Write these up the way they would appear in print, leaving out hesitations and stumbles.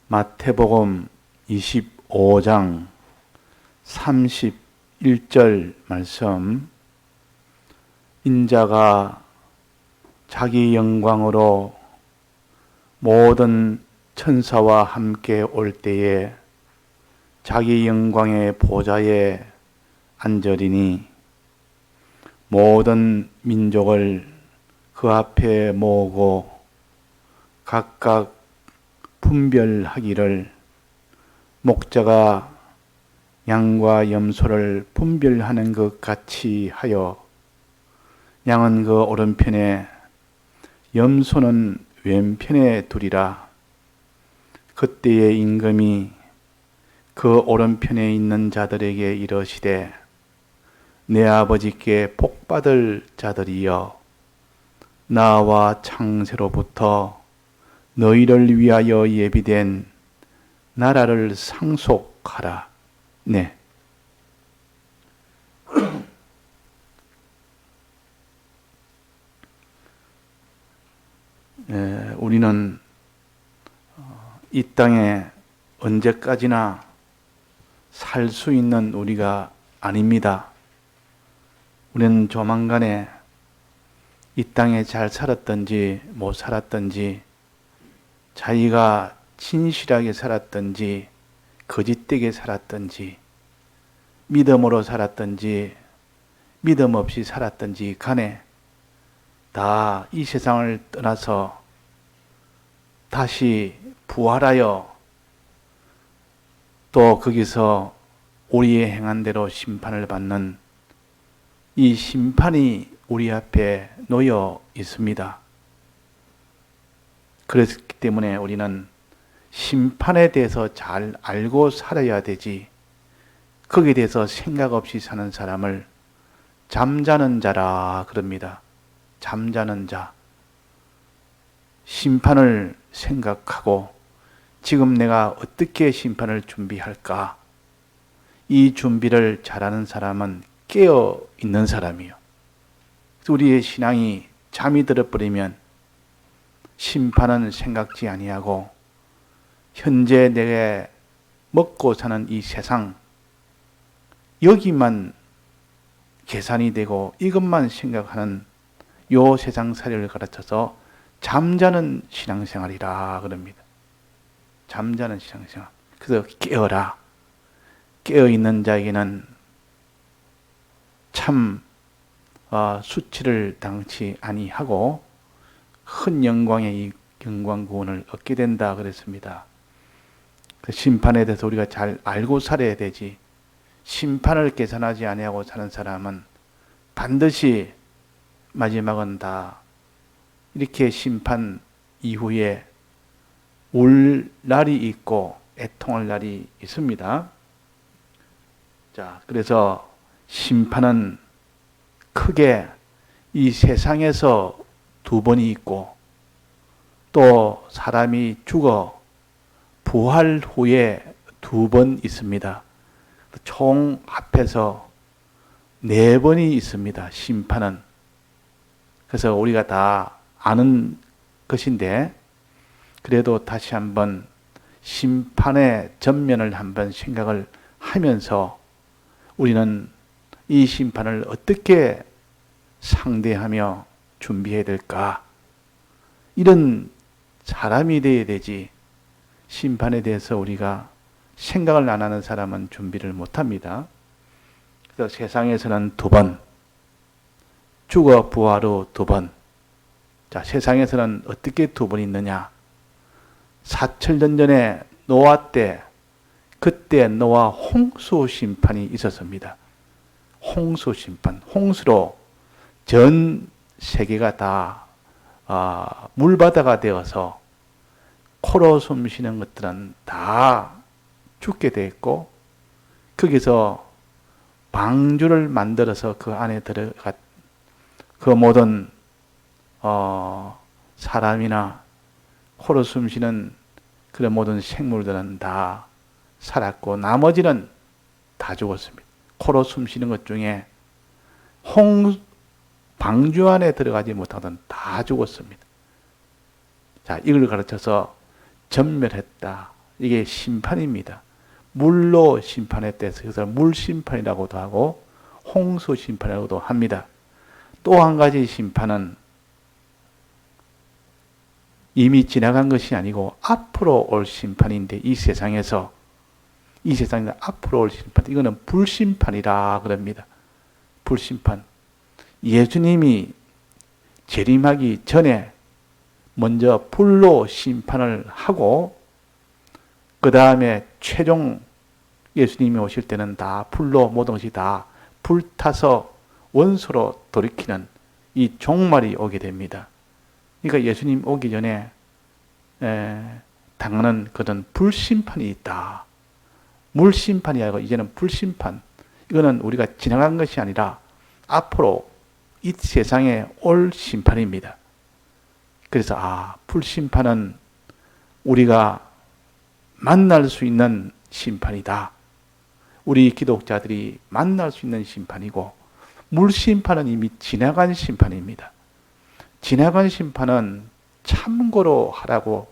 마태복음 25장 31절 말씀, 인자가 자기 영광으로 모든 천사와 함께 올 때에 자기 영광의 보좌에 앉으리니 모든 민족을 그 앞에 모으고 각각 분별하기를 목자가 양과 염소를 분별하는 것 같이 하여 양은 그 오른편에 염소는 왼편에 두리라. 그때의 임금이 그 오른편에 있는 자들에게 이르시되 내 아버지께 복받을 자들이여, 나와 창세로부터 너희를 위하여 예비된 나라를 상속하라. 네. 우리는 이 땅에 언제까지나 살 수 있는 우리가 아닙니다. 우리는 조만간에 이 땅에 잘 살았든지 못 살았든지, 자기가 진실하게 살았든지 거짓되게 살았든지, 믿음으로 살았든지 믿음 없이 살았든지 간에 다 이 세상을 떠나서 다시 부활하여 또 거기서 우리의 행한 대로 심판을 받는 이 심판이 우리 앞에 놓여 있습니다. 그렇기 때문에 우리는 심판에 대해서 잘 알고 살아야 되지, 거기에 대해서 생각 없이 사는 사람을 잠자는 자라 그럽니다. 잠자는 자. 심판을 생각하고 지금 내가 어떻게 심판을 준비할까? 이 준비를 잘하는 사람은 깨어 있는 사람이요. 우리의 신앙이 잠이 들어버리면 심판은 생각지 아니하고 현재 내가 먹고 사는 이 세상, 여기만 계산이 되고 이것만 생각하는 요 세상살이를 가르쳐서 잠자는 신앙생활이라 그럽니다. 잠자는 신앙생활. 그래서 깨어라. 깨어있는 자에게는 참 수치를 당치 아니하고 큰 영광의 이 영광 구원을 얻게 된다 그랬습니다. 그 심판에 대해서 우리가 잘 알고 살아야 되지, 심판을 계산하지 아니하고 사는 사람은 반드시 마지막은 다 이렇게 심판 이후에 울 날이 있고 애통할 날이 있습니다. 자, 그래서 심판은 크게 이 세상에서 두 번이 있고 또 사람이 죽어 부활 후에 두 번 있습니다. 총 합해서 네 번이 있습니다. 심판은. 그래서 우리가 다 아는 것인데, 그래도 다시 한번 심판의 전면을 한번 생각을 하면서 우리는 이 심판을 어떻게 상대하며 준비해야 될까? 이런 사람이 되어야 되지, 심판에 대해서 우리가 생각을 안 하는 사람은 준비를 못합니다. 그래서 세상에서는 두 번, 죽어 부활 후 두 번. 자, 세상에서는 어떻게 두 번 있느냐? 4,000년 전에 노아 때, 그때 노아 홍수 심판이 있었습니다. 홍수 심판. 홍수로 전 세계가 다 물바다가 되어서 코로 숨 쉬는 것들은 다 죽게 됐고, 거기서 방주를 만들어서 그 안에 들어가 그 모든 사람이나 코로 숨 쉬는 그런 모든 생물들은 다 살았고 나머지는 다 죽었습니다. 코로 숨 쉬는 것 중에 방주 안에 들어가지 못하던 다 죽었습니다. 자, 이걸 가르쳐서 전멸했다. 이게 심판입니다. 물로 심판했대서 그래서 물심판이라고도 하고 홍수심판이라고도 합니다. 또 한 가지 심판은 이미 지나간 것이 아니고 앞으로 올 심판인데 이 세상에서 앞으로 올 심판, 이거는 불심판이라 그럽니다. 불심판. 예수님이 재림하기 전에 먼저 불로 심판을 하고 그 다음에 최종 예수님이 오실 때는 다 불로 모든 것이 다 불타서 원소로 돌이키는 이 종말이 오게 됩니다. 그러니까 예수님 오기 전에 당하는 그런 불심판이 있다. 물심판이 아니고 이제는 불심판. 이거는 우리가 지나간 것이 아니라 앞으로 이 세상에 올 심판입니다. 그래서 불심판은 우리가 만날 수 있는 심판이다. 우리 기독자들이 만날 수 있는 심판이고 물심판은 이미 지나간 심판입니다. 지나간 심판은 참고로 하라고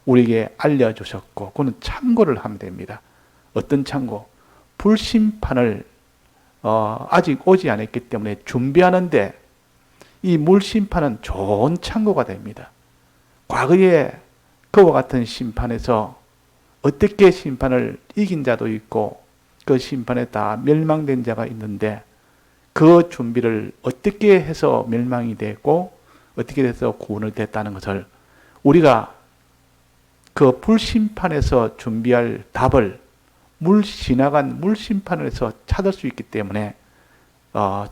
우리에게 알려주셨고 그거는 참고를 하면 됩니다. 어떤 참고? 불심판을 아직 오지 않았기 때문에 준비하는데 이 물심판은 좋은 참고가 됩니다. 과거에 그와 같은 심판에서 어떻게 심판을 이긴 자도 있고 그 심판에 다 멸망된 자가 있는데 그 준비를 어떻게 해서 멸망이 되고 어떻게 해서 구원을 됐다는 것을 우리가 그 불심판에서 준비할 답을 지나간 물심판에서 찾을 수 있기 때문에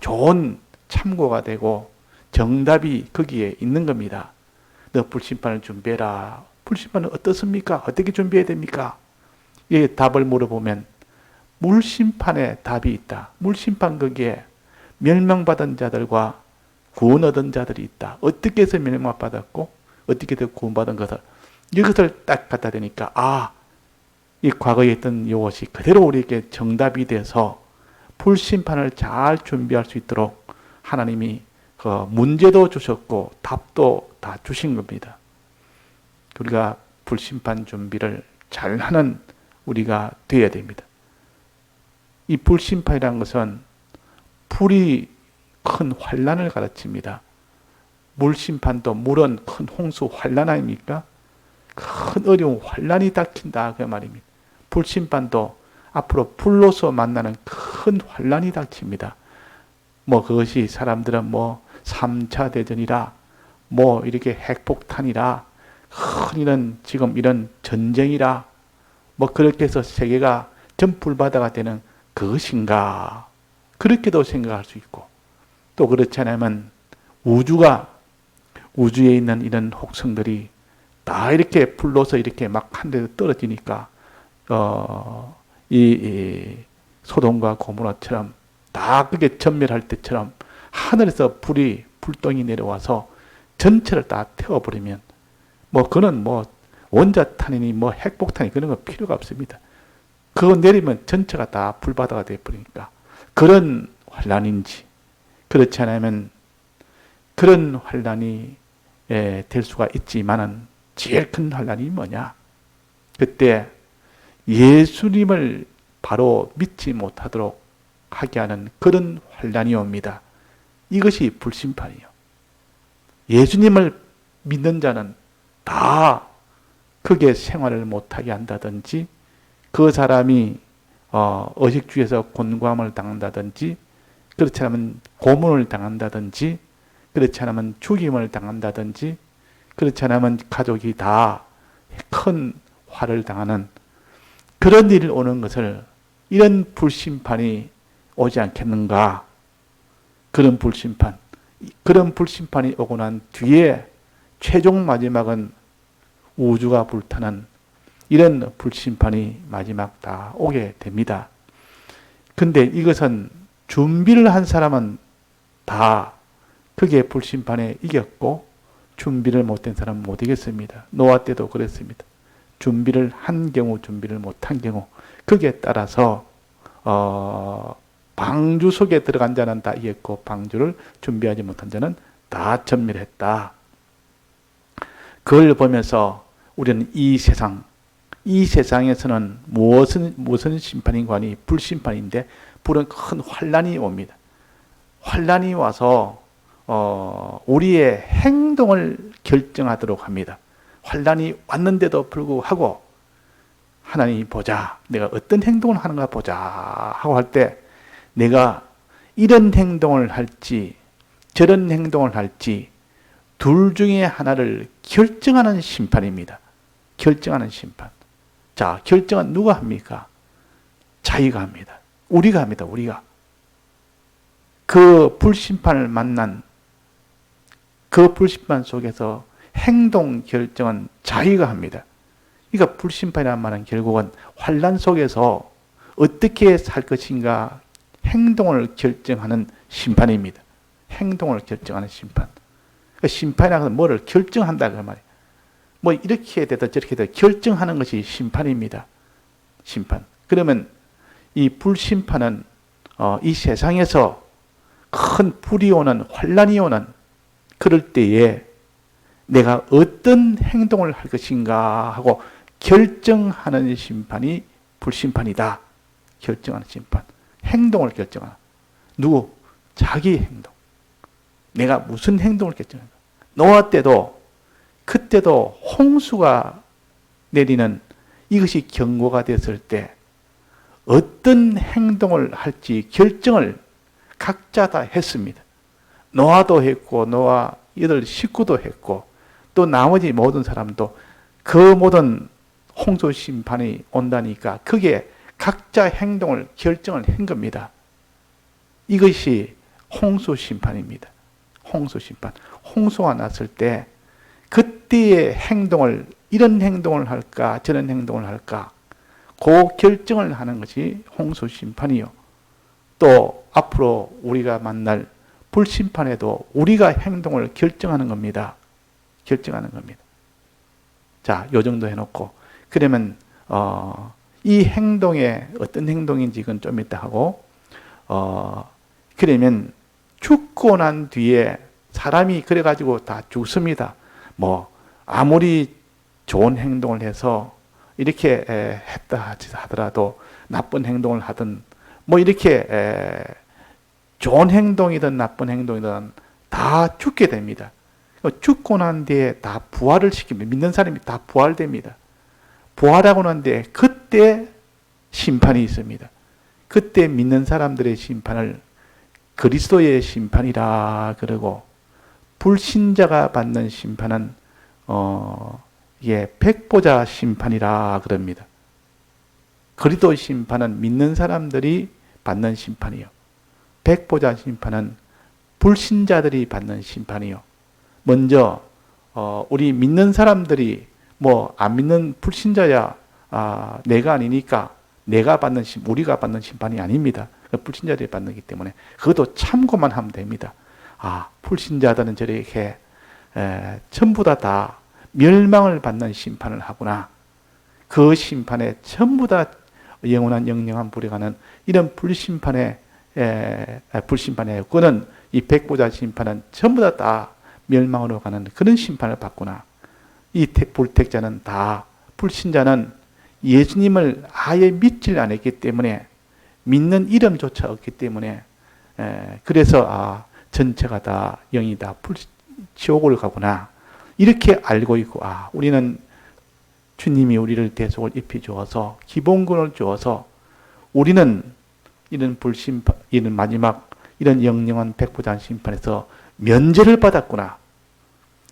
좋은 참고가 되고 정답이 거기에 있는 겁니다. 너 불심판을 준비해라. 불심판은 어떻습니까? 어떻게 준비해야 됩니까? 이 답을 물어보면 물심판에 답이 있다. 물심판 거기에 멸망받은 자들과 구원 얻은 자들이 있다. 어떻게 해서 멸망받았고 어떻게 해서 구원받은 것을 이것을 딱 갖다 대니까 이 과거에 있던 이것이 그대로 우리에게 정답이 돼서 불심판을 잘 준비할 수 있도록 하나님이 그 문제도 주셨고 답도 다 주신 겁니다. 우리가 불심판 준비를 잘하는 우리가 되어야 됩니다. 이 불심판이라는 것은 불이 큰 환란을 가르칩니다. 물심판도 물은 큰 홍수 환란 아닙니까? 큰 어려운 환란이 닥친다 그 말입니다. 불심판도 앞으로 불로서 만나는 큰 환란이 닥칩니다. 그것이 사람들은 3차 대전이라 이렇게 핵폭탄이라 큰 이런 전쟁이라 그렇게 해서 세계가 전 불바다가 되는 그것인가 그렇게도 생각할 수 있고 또 그렇지 않으면 우주에 있는 이런 혹성들이 다 이렇게 불로서 이렇게 막 한 대 떨어지니까 이 소돔과 고모라처럼 다 그게 전멸할 때처럼 하늘에서 불똥이 내려와서 전체를 다 태워버리면 그는 원자탄이니 핵폭탄이 그런 거 필요가 없습니다. 그거 내리면 전체가 다 불바다가 되어버리니까 그런 환란인지 그렇지 않으면 그런 환란이 될 수가 있지만은 제일 큰 환란이 뭐냐? 그때 예수님을 바로 믿지 못하도록 하게 하는 그런 환란이 옵니다. 이것이 불심판이요. 예수님을 믿는 자는 다 크게 생활을 못하게 한다든지 그 사람이 의식주에서 곤고함을 당한다든지 그렇지 않으면 고문을 당한다든지 그렇지 않으면 죽임을 당한다든지 그렇지 않으면 가족이 다 큰 화를 당하는 그런 일이 오는 것을 이런 불심판이 오지 않겠는가? 그런 불심판이 오고 난 뒤에 최종 마지막은 우주가 불타는 이런 불심판이 마지막 다 오게 됩니다. 근데 이것은 준비를 한 사람은 다 그게 불심판에 이겼고 준비를 못한 사람은 못 이겼습니다. 노아 때도 그랬습니다. 준비를 한 경우 준비를 못한 경우 거기에 따라서 방주 속에 들어간 자는 다 이겼고 방주를 준비하지 못한 자는 다 전멸했다. 그걸 보면서 우리는 이 세상 이 세상에서는 무슨 심판인관이 불심판인데 불은 큰 환란이 옵니다. 환란이 와서 우리의 행동을 결정하도록 합니다. 환란이 왔는데도 불구하고 하나님이 보자, 내가 어떤 행동을 하는가 보자 하고 할 때 내가 이런 행동을 할지 저런 행동을 할지 둘 중에 하나를 결정하는 심판입니다. 결정하는 심판. 자, 결정은 누가 합니까? 자기가 합니다. 우리가 합니다. 우리가. 그 불심판을 만난 그 불심판 속에서 행동 결정은 자기가 합니다. 그러니까 불심판이라는 말은 결국은 환란 속에서 어떻게 살 것인가 행동을 결정하는 심판입니다. 행동을 결정하는 심판. 그러니까 심판이라는 것은 뭐를 결정한다 그 말이에요. 뭐 이렇게 되다 저렇게 되다 결정하는 것이 심판입니다. 심판. 그러면 이 불심판은 이 세상에서 큰 불이 오는 환란이 오는 그럴 때에 내가 어떤 행동을 할 것인가 하고 결정하는 심판이 불심판이다. 결정하는 심판. 행동을 결정하는. 누구? 자기 행동. 내가 무슨 행동을 결정한다. 노아 때도 그때도 홍수가 내리는 이것이 경고가 됐을 때 어떤 행동을 할지 결정을 각자 다 했습니다. 노아도 했고 노아 이들 식구도 했고 또 나머지 모든 사람도 그 모든 홍수 심판이 온다니까 그게 각자 행동을 결정을 한 겁니다. 이것이 홍수 심판입니다. 홍수 심판. 홍수가 났을 때 그때의 행동을 이런 행동을 할까 저런 행동을 할까 그 결정을 하는 것이 홍수 심판이요. 또 앞으로 우리가 만날 불심판에도 우리가 행동을 결정하는 겁니다. 결정하는 겁니다. 자, 요 정도 해놓고 그러면 이 행동에 어떤 행동인지 이건 좀 이따 하고 그러면 죽고 난 뒤에 사람이 그래가지고 다 죽습니다. 뭐 아무리 좋은 행동을 해서 이렇게 했다 하더라도 나쁜 행동을 하든 뭐 이렇게 좋은 행동이든 나쁜 행동이든 다 죽게 됩니다. 죽고 난 뒤에 다 부활을 시킵니다. 믿는 사람이 다 부활됩니다. 부활하고 난 뒤에 그때 심판이 있습니다. 그때 믿는 사람들의 심판을 그리스도의 심판이라 그러고 불신자가 받는 심판은 백보자 심판이라 그럽니다. 그리스도 심판은 믿는 사람들이 받는 심판이요. 백보자 심판은 불신자들이 받는 심판이요. 먼저 우리 믿는 사람들이 뭐 안 믿는 불신자야 내가 아니니까 우리가 받는 심판이 아닙니다. 불신자들이 받는 거기 때문에 그것도 참고만 하면 됩니다. 불신자들은 저렇게 전부 다 멸망을 받는 심판을 하구나. 그 심판에 전부 다 영원한 영영한 불에 가는 이런 불심판의 그는 이 백보자 심판은 전부 다 멸망으로 가는 그런 심판을 받구나. 이 불택자는 다 불신자는 예수님을 아예 믿질 않았기 때문에 믿는 이름조차 없기 때문에 그래서 전체가 다 영이 다 지옥을 가구나. 이렇게 알고 있고 우리는 주님이 우리를 대속을 입혀 주어서 기본권을 주어서 우리는 이런 불심판, 이런 마지막 이런 영영한 백보자 심판에서 면제를 받았구나.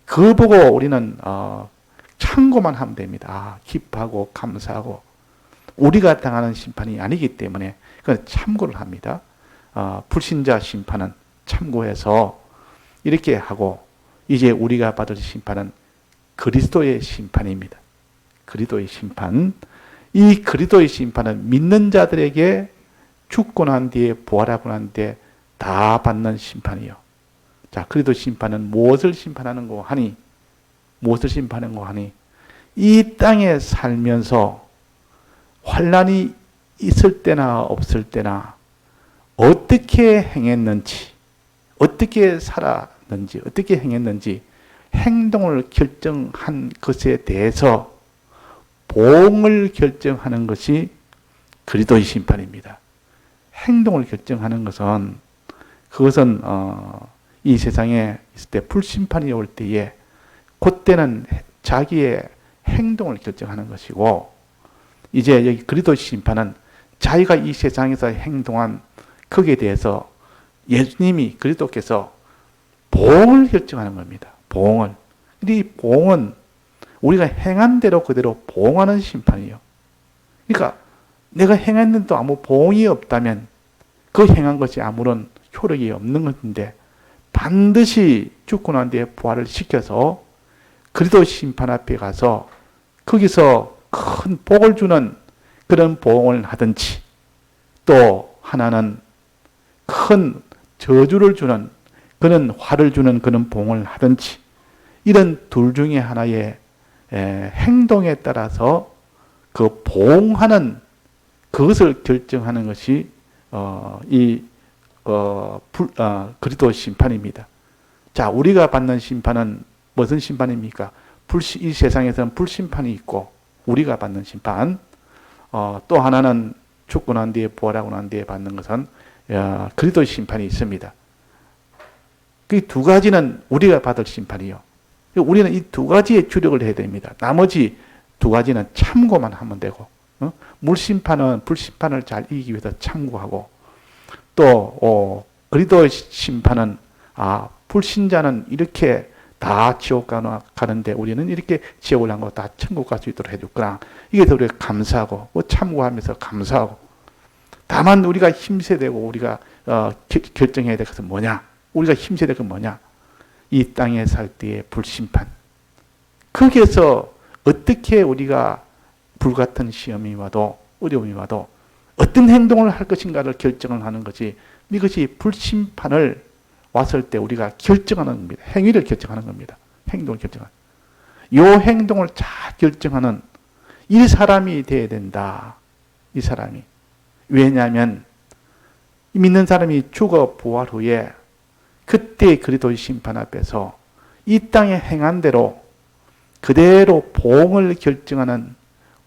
그거 보고 우리는 참고만 하면 됩니다. 기뻐하고 감사하고 우리가 당하는 심판이 아니기 때문에 그건 참고를 합니다. 불신자 심판은 참고해서 이렇게 하고 이제 우리가 받을 심판은 그리스도의 심판입니다. 그리스도의 심판. 이 그리스도의 심판은 믿는 자들에게 죽고 난 뒤에 부활하고 난 뒤에 다 받는 심판이요. 자, 그리스도 심판은 무엇을 심판하는 거 하니? 무엇을 심판하는 거 하니? 이 땅에 살면서 환란이 있을 때나 없을 때나 어떻게 행했는지, 어떻게 살았는지, 어떻게 행했는지 행동을 결정한 것에 대해서 보응을 결정하는 것이 그리스도의 심판입니다. 행동을 결정하는 것은 그것은 이 세상에 있을 때 불심판이 올 때에 그때는 자기의 행동을 결정하는 것이고, 이제 여기 그리스도의 심판은 자기가 이 세상에서 행동한 거기에 대해서 예수님이 그리스도께서 보응을 결정하는 겁니다. 보응을. 근데 이 보응은 우리가 행한 대로 그대로 보응하는 심판이에요. 그러니까 내가 행했는데도 아무 보응이 없다면 그 행한 것이 아무런 효력이 없는 것인데, 반드시 죽고 난 뒤에 부활을 시켜서 그리스도 심판 앞에 가서 거기서 큰 복을 주는 그런 보응을 하든지, 또 하나는 큰 저주를 주는 그런 화를 주는 그런 보응을 하든지, 이런 둘 중에 하나의 행동에 따라서 그 보응하는 그것을 결정하는 것이 그리스도 심판입니다. 자, 우리가 받는 심판은 무슨 심판입니까? 이 세상에서는 불심판이 있고, 우리가 받는 심판, 또 하나는 죽고 난 뒤에 부활하고 난 뒤에 받는 것은 그리스도 심판이 있습니다. 그 두 가지는 우리가 받을 심판이요. 우리는 이 두 가지에 주력을 해야 됩니다. 나머지 두 가지는 참고만 하면 되고, 물심판은 불심판을 잘 이기기 위해서 참고하고, 또 그리스도의 심판은 불신자는 이렇게 다 지옥 가는데 우리는 이렇게 지옥을 안 가고 다 천국 갈 수 있도록 해줬구나. 이게 더 우리가 감사하고 참고하면서 감사하고, 다만 우리가 힘써야 되고 우리가 결정해야 될 것은 뭐냐? 우리가 힘써야 될 것은 뭐냐? 이 땅에 살 때의 불심판. 거기에서 어떻게 우리가 불같은 시험이 와도 어려움이 와도 어떤 행동을 할 것인가를 결정을 하는 것이, 이것이 불심판을 왔을 때 우리가 결정하는 겁니다. 행위를 결정하는 겁니다. 행동을 결정하는. 이 행동을 잘 결정하는 이 사람이 돼야 된다. 이 사람이. 왜냐하면 믿는 사람이 죽어 부활 후에 그때 그리스도의 심판 앞에서 이 땅에 행한 대로 그대로 보응을 결정하는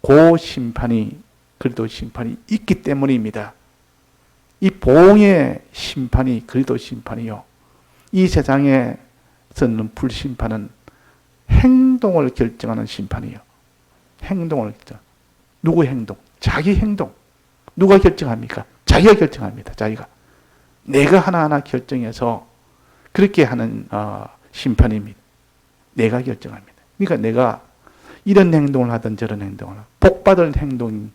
그 심판이, 그리스도의 심판이 있기 때문입니다. 이 보응의 심판이 그리스도의 심판이요. 이 세상에서는 불심판은 행동을 결정하는 심판이요. 행동을 결정. 누구의 행동? 자기 행동. 누가 결정합니까? 자기가 결정합니다. 자기가. 내가 하나하나 결정해서 그렇게 하는 심판입니다. 내가 결정합니다. 그러니까 내가 이런 행동을 하든 저런 행동을 하든, 복받을 행동,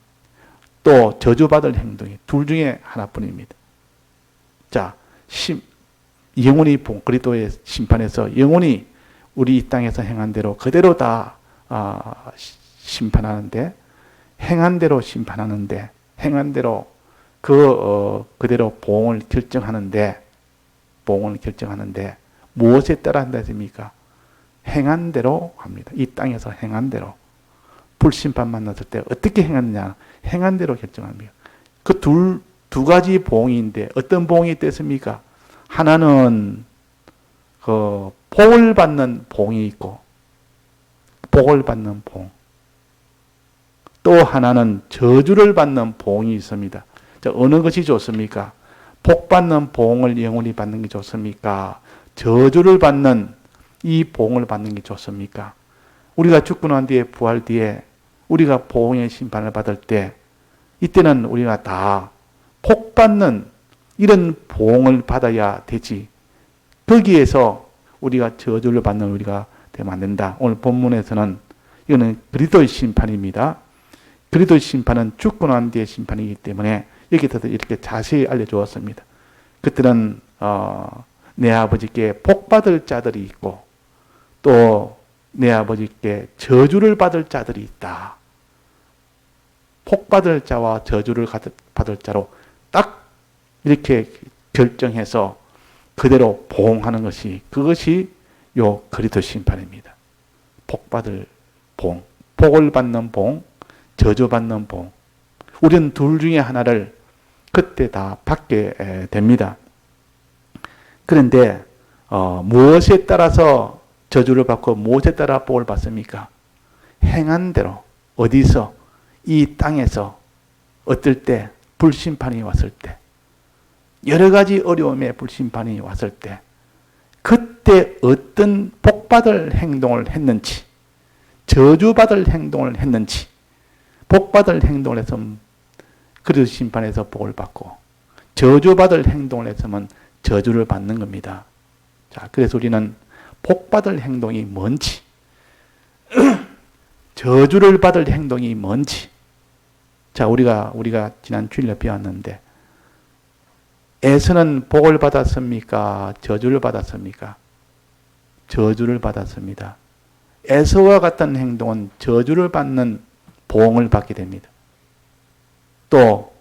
또 저주받을 행동이 둘 중에 하나뿐입니다. 자, 영원히 그리스도의 심판에서 영원히 우리 이 땅에서 행한 대로 그대로 다 심판하는데, 행한 대로 심판하는데, 행한 대로 그대로 보응을 결정하는데, 무엇에 따라 한다 했습니까? 행한 대로 합니다. 이 땅에서 행한 대로. 불심판 만났을 때 어떻게 행했느냐? 행한 대로 결정합니다. 그 두 가지 보응인데 어떤 보응이 있겠습니까? 하나는 그 복을 받는 보응이 있고, 복을 받는 보응. 또 하나는 저주를 받는 보응이 있습니다. 자, 어느 것이 좋습니까? 복 받는 보응을 영원히 받는 게 좋습니까? 저주를 받는 이 보응을 받는 게 좋습니까? 우리가 죽고 난 뒤에 부활 뒤에 우리가 보응의 심판을 받을 때, 이때는 우리가 다 복 받는 이런 보응을 받아야 되지. 거기에서 우리가 저주를 받는 우리가 되면 안 된다. 오늘 본문에서는 이거는 그리스도의 심판입니다. 그리스도의 심판은 죽고 난 뒤의 심판이기 때문에 여기서 이렇게 자세히 알려주었습니다. 그때는 내 아버지께 복 받을 자들이 있고, 또 내 아버지께 저주를 받을 자들이 있다. 복 받을 자와 저주를 받을 자로 딱 이렇게 결정해서 그대로 보응하는 것이, 그것이 요 그리스도 심판입니다. 복 받을 보응, 복을 받는 보응, 저주 받는 보응. 우리는 둘 중에 하나를 그때 다 받게 됩니다. 그런데 무엇에 따라서 저주를 받고 무엇에 따라 복을 받습니까? 행한 대로. 어디서? 이 땅에서 어떨 때? 불심판이 왔을 때, 여러 가지 어려움에 불심판이 왔을 때, 그때 어떤 복받을 행동을 했는지, 저주받을 행동을 했는지, 복받을 행동을 했으면 그리스도 심판에서 복을 받고, 저주받을 행동을 했으면 저주를 받는 겁니다. 자, 그래서 우리는 복받을 행동이 뭔지, 저주를 받을 행동이 뭔지, 자, 우리가 지난 주일에 배웠는데, 에서는 복을 받았습니까? 저주를 받았습니까? 저주를 받았습니다. 에서와 같은 행동은 저주를 받는 보응을 받게 됩니다. 또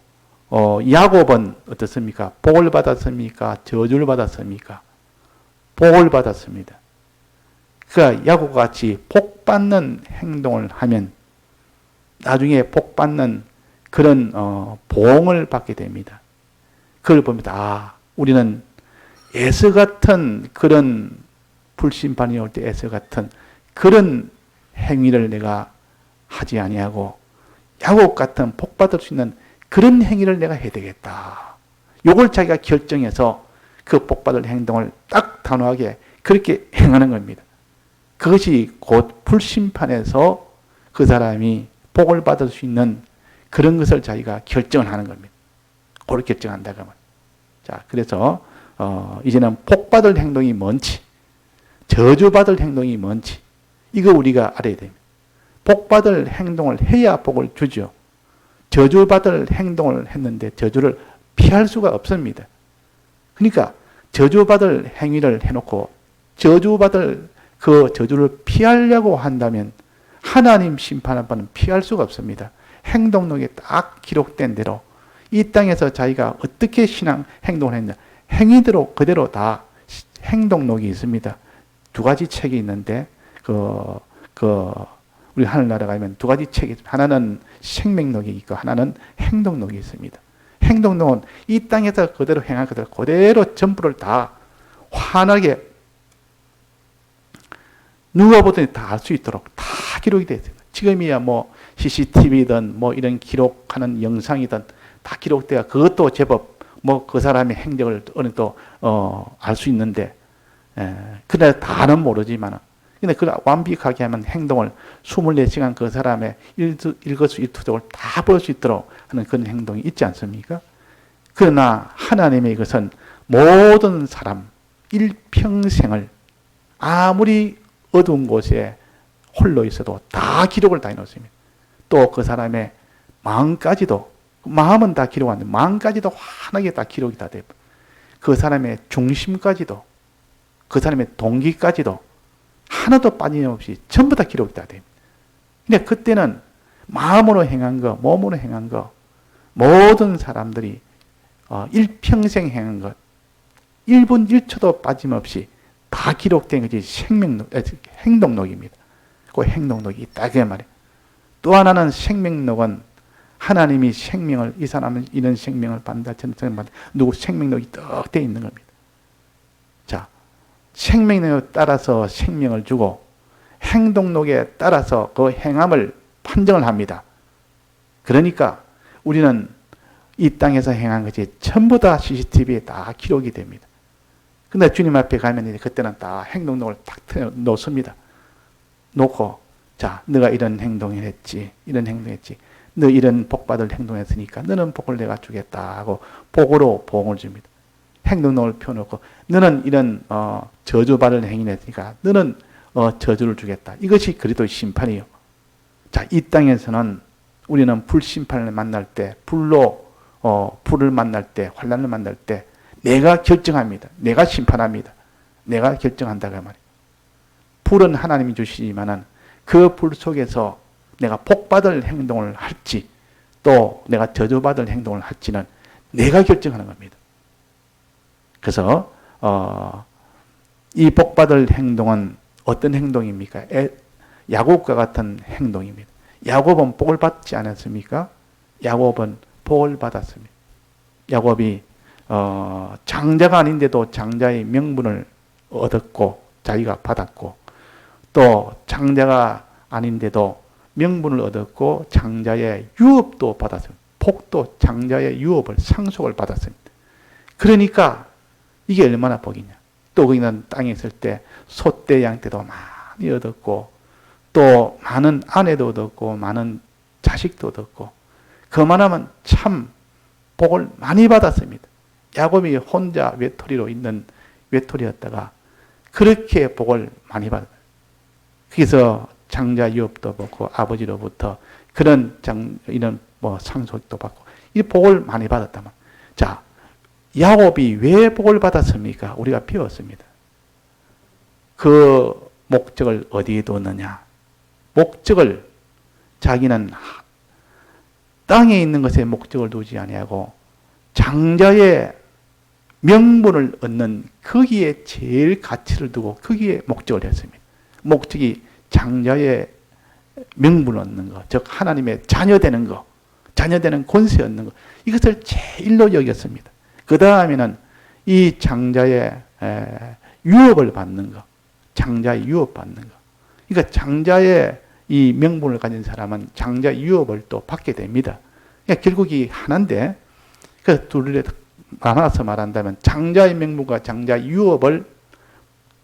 야곱은 어떻습니까? 복을 받았습니까? 저주를 받았습니까? 복을 받았습니다. 그러니까 야곱과 같이 복 받는 행동을 하면 나중에 복 받는 그런 보응을 받게 됩니다. 그걸 보면 우리는 에서 같은 그런 불심판이 올 때 에서 같은 그런 행위를 내가 하지 아니하고 야곱 같은 복 받을 수 있는 그런 행위를 내가 해야 되겠다. 요걸 자기가 결정해서 그 복 받을 행동을 딱 단호하게 그렇게 행하는 겁니다. 그것이 곧 불심판에서 그 사람이 복을 받을 수 있는 그런 것을 자기가 결정을 하는 겁니다. 그렇게 결정한다고 하면. 자, 그래서 이제는 복 받을 행동이 뭔지, 저주 받을 행동이 뭔지, 이거 우리가 알아야 됩니다. 복 받을 행동을 해야 복을 주죠. 저주 받을 행동을 했는데 저주를 피할 수가 없습니다. 그러니까 저주 받을 행위를 해놓고 저주 받을 그 저주를 피하려고 한다면 하나님 심판한바는 피할 수가 없습니다. 행동록에 딱 기록된 대로 이 땅에서 자기가 어떻게 신앙 행동을 했냐, 행위대로 그대로 다 행동록이 있습니다. 두 가지 책이 있는데 우리 하늘나라 가면 두 가지 책이, 하나는 생명록이 있고 하나는 행동록이 있습니다. 행동록은 이 땅에서 그대로 행한 것들 그대로 전부를 다 환하게 누가 보더니 다 알 수 있도록 다 기록이 되어 있습니다. 지금이야 뭐 CCTV든 뭐 이런 기록하는 영상이든 다 기록되어 그것도 제법 뭐 그 사람의 행적을 어느 또 알 수 있는데, 그래 다는 모르지만 근데 그걸 완벽하게 하면 행동을 24시간 그 사람의 일거수일투족을 다 볼 수 있도록 하는 그런 행동이 있지 않습니까? 그러나 하나님의 이것은 모든 사람 일평생을 아무리 어두운 곳에 홀로 있어도 다 기록을 다 해놓습니다. 또 그 사람의 마음까지도, 마음은 다 기록 안 돼. 마음까지도 환하게 다 기록이 다 돼요. 그 사람의 중심까지도, 그 사람의 동기까지도 하나도 빠짐없이 전부 다 기록이 다 됩니다. 근데 그때는 마음으로 행한 거, 몸으로 행한 거, 모든 사람들이 일평생 행한 것, 1분 1초도 빠짐없이 다 기록된 것이 행동록입니다. 그 행동록이 있다 그 말이에요. 또 하나는 생명록은 하나님이 생명을, 이 사람은 이런 생명을 받는다, 저는 받는다, 누구 생명록이 떡 되어 있는 겁니다. 자, 생명록에 따라서 생명을 주고 행동록에 따라서 그 행함을 판정을 합니다. 그러니까 우리는 이 땅에서 행한 것이 전부 다 CCTV에 다 기록이 됩니다. 근데 주님 앞에 가면 이제 그때는 다 행동록을 딱 놓습니다. 놓고, 자, 너가 이런 행동을 했지, 이런 행동했지, 너 이런 복받을 행동했으니까 너는 복을 내가 주겠다 하고 복으로 보응을 줍니다. 행동록을 펴놓고 너는 이런 저주받을 행위를 했으니까 너는 저주를 주겠다. 이것이 그리스도의 심판이에요. 자, 이 땅에서는 우리는 불심판을 만날 때, 불을 만날 때, 환난을 만날 때 내가 결정합니다. 내가 심판합니다. 내가 결정한다고 말이에요. 불은 하나님이 주시지만은 그 불 속에서 내가 복받을 행동을 할지 또 내가 저주받을 행동을 할지는 내가 결정하는 겁니다. 그래서 이 복받을 행동은 어떤 행동입니까? 야곱과 같은 행동입니다. 야곱은 복을 받지 않았습니까? 야곱은 복을 받았습니다. 야곱이 장자가 아닌데도 장자의 명분을 얻었고 자기가 받았고, 또 장자가 아닌데도 명분을 얻었고 장자의 유업도 받았습니다. 복도 장자의 유업을 상속을 받았습니다. 그러니까 이게 얼마나 복이냐. 또 거기는 땅에 있을 때 소떼 양떼도 많이 얻었고 또 많은 아내도 얻었고 많은 자식도 얻었고 그만하면 참 복을 많이 받았습니다. 야곱이 혼자 외톨이로 있는 외톨이였다가 그렇게 복을 많이 받았어요. 그래서 장자 유업도 받고 아버지로부터 이런 상속도 받고 이 복을 많이 받았다면 자 야곱이 왜 복을 받았습니까? 우리가 배웠습니다. 그 목적을 어디에 뒀느냐? 목적을 자기는 땅에 있는 것에 목적을 두지 아니하고 장자의 명분을 얻는 거기에 제일 가치를 두고 거기에 목적을 했습니다. 목적이 장자의 명분을 얻는 것, 즉 하나님의 자녀 되는 것, 자녀 되는 권세 얻는 것, 이것을 제일로 여겼습니다. 그 다음에는 이 장자의 유업을 받는 것, 장자의 유업 받는 것. 그러니까 장자의 이 명분을 가진 사람은 장자의 유업을 또 받게 됩니다. 그러니까 결국이 하나인데, 그 둘을 나눠서 말한다면 장자의 명분과 장자의 유업을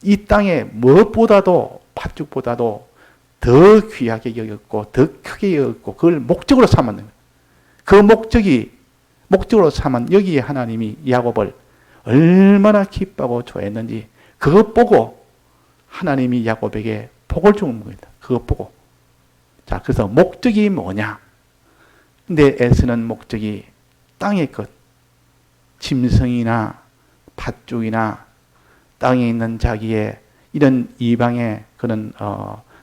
이 땅에 무엇보다도 팥죽보다도 더 귀하게 여겼고 더 크게 여겼고 그걸 목적으로 삼았는 거예요. 그 목적으로 삼은 여기에 하나님이 야곱을 얼마나 기뻐하고 좋아했는지 그것 보고 하나님이 야곱에게 복을 주는 겁니다. 그것 보고. 자, 그래서 목적이 뭐냐? 근데 애쓰는 목적이 땅의 것, 짐승이나 팥죽이나 땅에 있는 자기의 이런 이방의 그런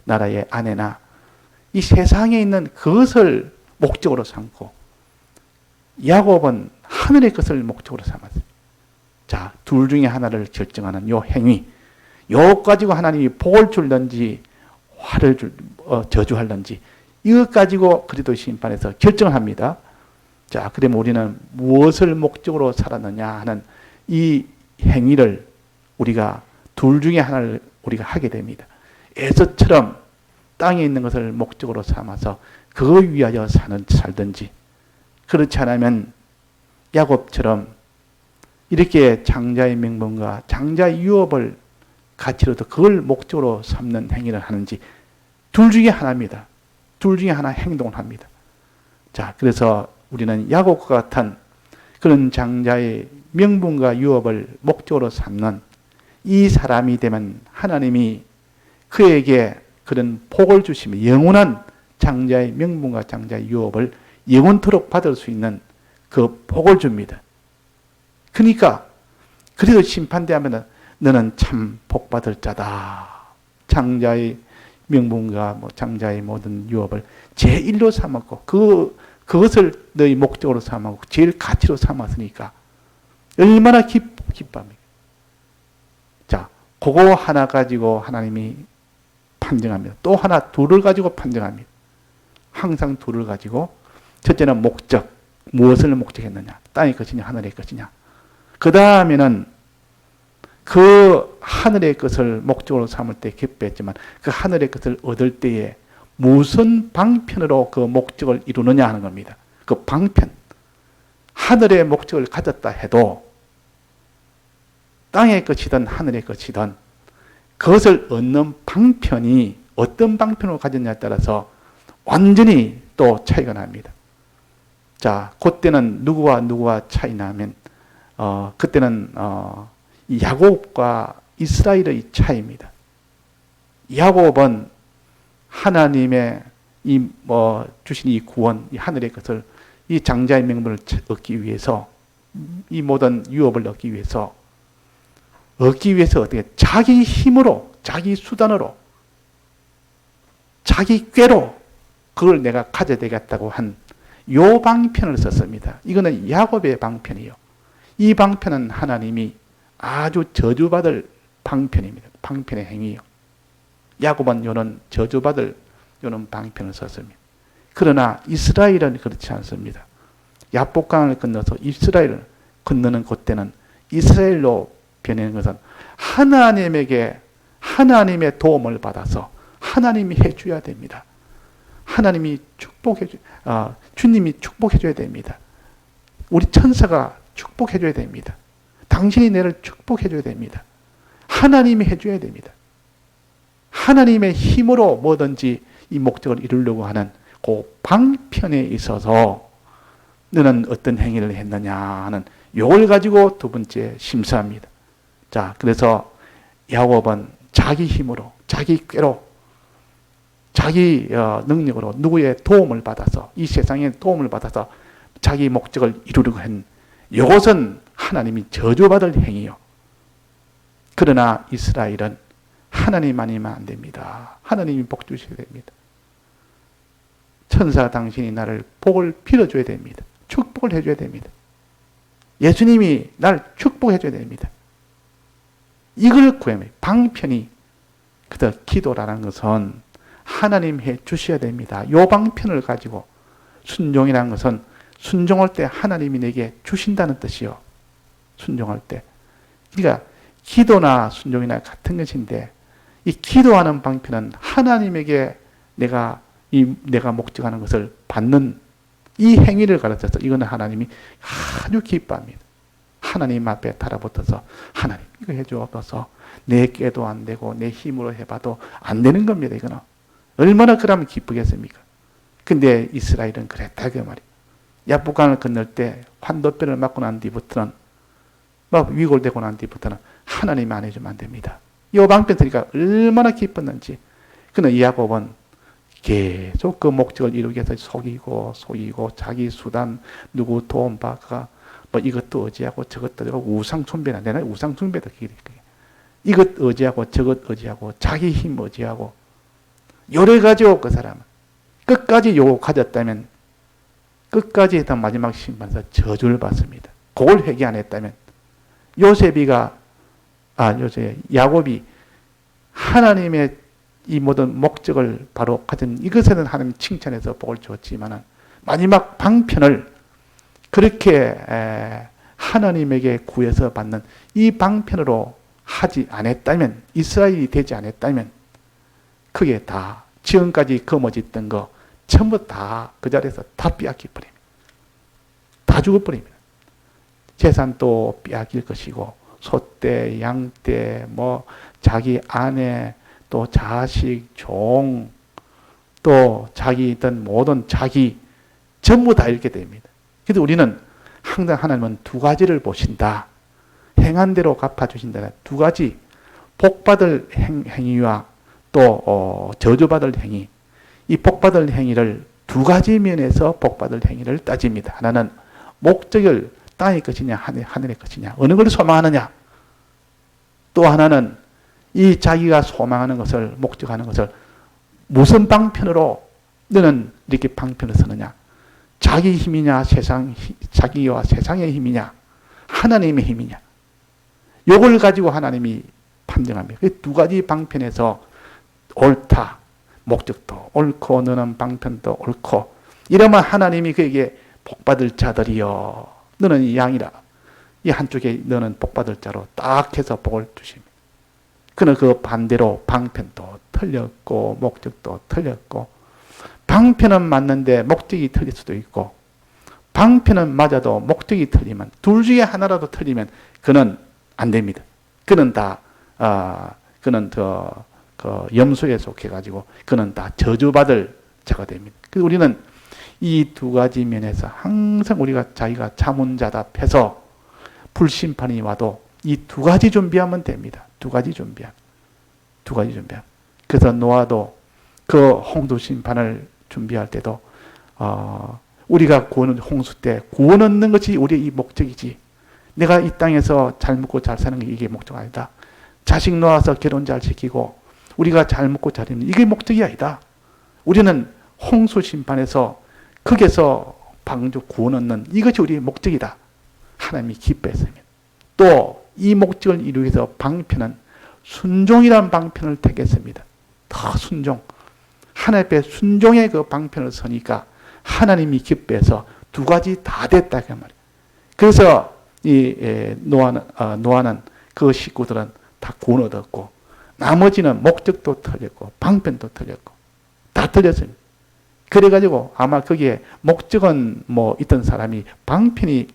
나라의 아내나 이 세상에 있는 그것을 목적으로 삼고 야곱은 하늘의 것을 목적으로 삼았어요. 자, 둘 중에 하나를 결정하는 요 행위, 요 가지고 하나님이 복을 줄는지 화를 저주할는지 이것 가지고 그리스도 심판에서 결정합니다. 자, 그러면 우리는 무엇을 목적으로 살았느냐 하는 이 행위를 우리가 둘 중에 하나를 우리가 하게 됩니다. 에서처럼 땅에 있는 것을 목적으로 삼아서 그거 위하여 살든지 그렇지 않으면 야곱처럼 이렇게 장자의 명분과 장자의 유업을 가치로 더 그걸 목적으로 삼는 행위를 하는지 둘 중에 하나입니다. 둘 중에 하나 행동을 합니다. 자, 그래서 우리는 야곱과 같은 그런 장자의 명분과 유업을 목적으로 삼는 이 사람이 되면 하나님이 그에게 그런 복을 주시며 영원한 장자의 명분과 장자의 유업을 영원토록 받을 수 있는 그 복을 줍니다. 그러니까 그래도 심판대하면 너는 참 복받을 자다. 장자의 명분과 장자의 모든 유업을 제일로 삼았고 그것을 너희 목적으로 삼았고 제일 가치로 삼았으니까 얼마나 기뻐합니까? 자, 그거 하나 가지고 하나님이 판정합니다. 또 하나 둘을 가지고 판정합니다. 항상 둘을 가지고 첫째는 목적, 무엇을 목적했느냐, 땅의 것이냐 하늘의 것이냐. 그 다음에는 그 하늘의 것을 목적으로 삼을 때 기뻐했지만 그 하늘의 것을 얻을 때에 무슨 방편으로 그 목적을 이루느냐 하는 겁니다. 그 방편. 하늘의 목적을 가졌다 해도 땅의 것이든 하늘의 것이든 그것을 얻는 방편이 어떤 방편으로 가졌냐에 따라서 완전히 또 차이가 납니다. 자, 그때는 누구와 차이 나면 그때는 야곱과 이스라엘의 차이입니다. 야곱은 하나님의 주신 이 구원, 이 하늘의 것을 이 장자의 명분을 얻기 위해서 이 모든 유업을 얻기 위해서 어떻게 자기 힘으로, 자기 수단으로, 자기 꾀로 그걸 내가 가져야 되겠다고 한 요 방편을 썼습니다. 이거는 야곱의 방편이요. 이 방편은 하나님이 아주 저주받을 방편입니다. 방편의 행위요. 야곱은 요는 저주받을 요는 방편을 썼습니다. 그러나 이스라엘은 그렇지 않습니다. 야복강을 건너서 이스라엘을 건너는 그때는 이스라엘로 변하는 것은 하나님에게 하나님의 도움을 받아서 하나님이 해줘야 됩니다. 하나님이 주님이 축복해 줘야 됩니다. 우리 천사가 축복해 줘야 됩니다. 당신이 내를 축복해 줘야 됩니다. 하나님이 해 줘야 됩니다. 하나님의 힘으로 뭐든지 이 목적을 이루려고 하는 그 방편에 있어서 너는 어떤 행위를 했느냐 하는 요걸 가지고 두 번째 심사합니다. 자, 그래서 야곱은 자기 힘으로, 자기 꾀로, 자기 능력으로 누구의 도움을 받아서, 이 세상의 도움을 받아서 자기 목적을 이루려고 한 이것은 하나님이 저주받을 행위요. 그러나 이스라엘은 하나님 아니면 안 됩니다. 하나님이 복 주셔야 됩니다. 천사 당신이 나를 복을 빌어줘야 됩니다. 축복을 해줘야 됩니다. 예수님이 나를 축복해줘야 됩니다. 이걸 구해야 방편이 그저 기도라는 것은 하나님 해 주셔야 됩니다. 이 방편을 가지고 순종이라는 것은 순종할 때 하나님이 내게 주신다는 뜻이요. 순종할 때. 그러니까 기도나 순종이나 같은 것인데 이 기도하는 방편은 하나님에게 내가 목적하는 것을 받는 이 행위를 가르쳐서 이거는 하나님이 아주 기뻐합니다. 하나님 앞에 달아붙어서 하나님 이거 해주옵소서. 내 꾀도 안 되고 내 힘으로 해봐도 안 되는 겁니다. 이거는 얼마나 그러면 기쁘겠습니까? 근데 이스라엘은 그랬다 그 말이에요. 야복강을 건널 때 환도뼈를 맞고 난 뒤부터는 막 위골되고 난 뒤부터는 하나님이 안 해주면 안 됩니다. 이 방편 들으니까 얼마나 기뻤는지. 그는 야곱은 계속 그 목적을 이루기 위해서 속이고 자기 수단 누구 도움 받가 뭐 이것도 의지하고 저것도 우상 숭배나 내가 우상 숭배다 그게 이것 의지하고 저것 의지하고 자기 힘 의지하고 요래 가지고 그 사람은 끝까지 요거 가졌다면 끝까지 했던 마지막 심판에서 저주를 받습니다. 그걸 회개 안 했다면 야곱이 하나님의 이 모든 목적을 바로 가진 이것에는 하나님 칭찬해서 복을 주었지만은 마지막 방편을 그렇게 하나님에게 구해서 받는 이 방편으로 하지 않았다면 이스라엘이 되지 않았다면 그게 다 지금까지 거머쥐던 거 전부 다 그 자리에서 다 빼앗겨 버립니다. 다 죽어버립니다. 재산도 빼앗길 것이고 소떼, 양떼, 뭐 자기 아내, 또 자식, 종, 또 자기 있던 모든 자기 전부 다 잃게 됩니다. 그래서 우리는 항상 하나님은 두 가지를 보신다. 행한 대로 갚아주신다. 두 가지 복받을 행위와 또 저주받을 행위. 이 복받을 행위를 두 가지 면에서 복받을 행위를 따집니다. 하나는 목적을 땅의 것이냐 하늘의 것이냐 어느 걸 소망하느냐. 또 하나는 이 자기가 소망하는 것을 목적하는 것을 무슨 방편으로 너는 이렇게 방편을 서느냐. 자기 힘이냐 자기와 세상의 힘이냐 하나님의 힘이냐. 요걸 가지고 하나님이 판정합니다. 두 가지 방편에서 옳다. 목적도 옳고 너는 방편도 옳고 이러면 하나님이 그에게 복받을 자들이여 너는 이 양이라. 이 한쪽에 너는 복받을 자로 딱 해서 복을 주십니다. 그는 그 반대로 방편도 틀렸고 목적도 틀렸고 방편은 맞는데 목적이 틀릴 수도 있고 방편은 맞아도 목적이 틀리면 둘 중에 하나라도 틀리면 그는 안 됩니다. 그는 다 그는 그 염소에 속해가지고 그는 다 저주받을 자가 됩니다. 그래서 우리는 이 두 가지 면에서 항상 우리가 자기가 자문자답해서 불심판이 와도 이 두 가지 준비하면 됩니다. 두 가지 준비하면. 그래서 노아도 그 홍수 심판을 준비할 때도 우리가 구원 홍수 때 구원 얻는 것이 우리의 이 목적이지. 내가 이 땅에서 잘 먹고 잘 사는 게 이게 목적 아니다. 자식 놓아서 결혼 잘 시키고 우리가 잘 먹고 잘 입는 이게 목적이 아니다. 우리는 홍수 심판에서 거기서 방주 구원 얻는 이것이 우리의 목적이다. 하나님이 기뻐했습니다. 또 이 목적을 이루기 위해서 방편은 순종이란 방편을 택했습니다. 더 순종. 하나님 앞에 순종의 그 방편을 서니까 하나님이 기뻐해서 두 가지 다 됐다 그 말이에요. 그래서 이 노아는 그 식구들은 다 구원 얻었고 나머지는 목적도 틀렸고 방편도 틀렸고 다 틀렸습니다. 그래가지고 아마 거기에 목적은 뭐 있던 사람이 방편이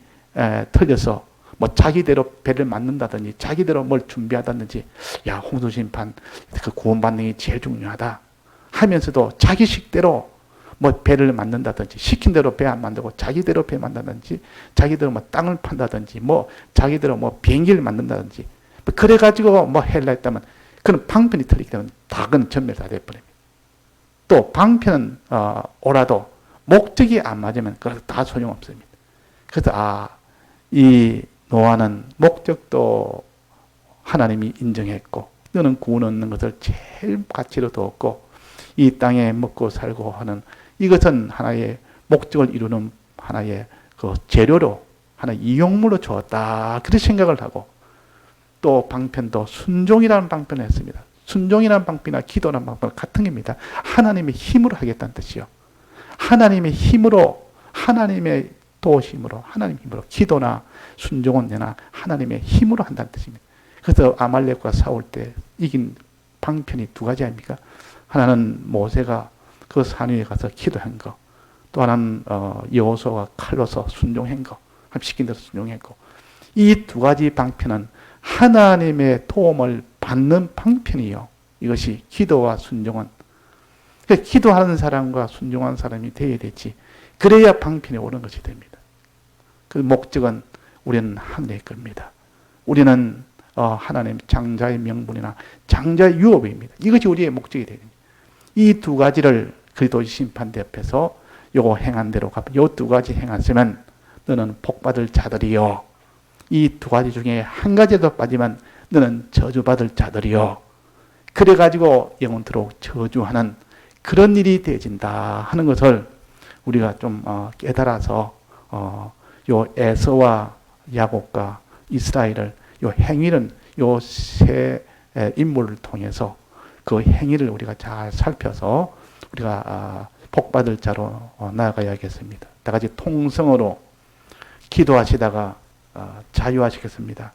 틀려서 뭐 자기대로 배를 만든다든지 자기대로 뭘 준비하다든지, 야, 홍수심판 그 구원받는 게 제일 중요하다 하면서도 자기 식대로 뭐 배를 만든다든지, 시킨 대로 배 안 만들고 자기대로 배 만든다든지, 자기대로 뭐 땅을 판다든지, 뭐 자기대로 뭐 비행기를 만든다든지, 그래가지고 뭐 헬라 했다면 그는 방편이 틀리기 때문에 다 그건 전멸 다 돼버립니다. 또 방편은 오라도 목적이 안 맞으면 그래서 다 소용없습니다. 그래서 이 노아는 목적도 하나님이 인정했고, 너는 구원 얻는 것을 제일 가치로 두었고, 이 땅에 먹고 살고 하는 이것은 하나의 목적을 이루는 하나의 그 재료로, 하나의 이용물로 주었다, 그런 생각을 하고, 또 방편도 순종이라는 방편을 했습니다. 순종이라는 방편이나 기도라는 방편은 같은 겁니다. 하나님의 힘으로 하겠다는 뜻이요. 하나님의 힘으로, 하나님의 도심으로, 하나님의 힘으로, 기도나 순종은 내나 하나님의 힘으로 한다는 뜻입니다. 그래서 아말렉과 싸울 때 이긴 방편이 두 가지 아닙니까? 하나는 모세가 그 산 위에 가서 기도한 거, 또 하나는 여호수아가 칼로서 순종한 거, 시킨 대로 순종했고, 이 두 가지 방편은 하나님의 도움을 받는 방편이요. 이것이 기도와 순종은. 그러니까 기도하는 사람과 순종하는 사람이 되어야 되지. 그래야 방편이 오는 것이 됩니다. 그 목적은 우리는 하늘의 겁니다. 우리는 하나님 장자의 명분이나 장자의 유업입니다. 이것이 우리의 목적이 되는 거예요. 이 두 가지를 그리스도 심판대 앞에서 요거 행한 대로 갚아. 요 두 가지 행하시면 너는 복받을 자들이요. 이 두 가지 중에 한 가지도 빠지면 너는 저주받을 자들이요. 그래가지고 영원토록 저주하는 그런 일이 되어진다 하는 것을 우리가 좀 깨달아서 요 에서와 야곱과 이스라엘을 요 행위는 요 세 인물을 통해서 그 행위를 우리가 잘 살펴서 우리가 복받을 자로 나아가야겠습니다. 다 같이 통성으로 기도하시다가 자유하시겠습니다.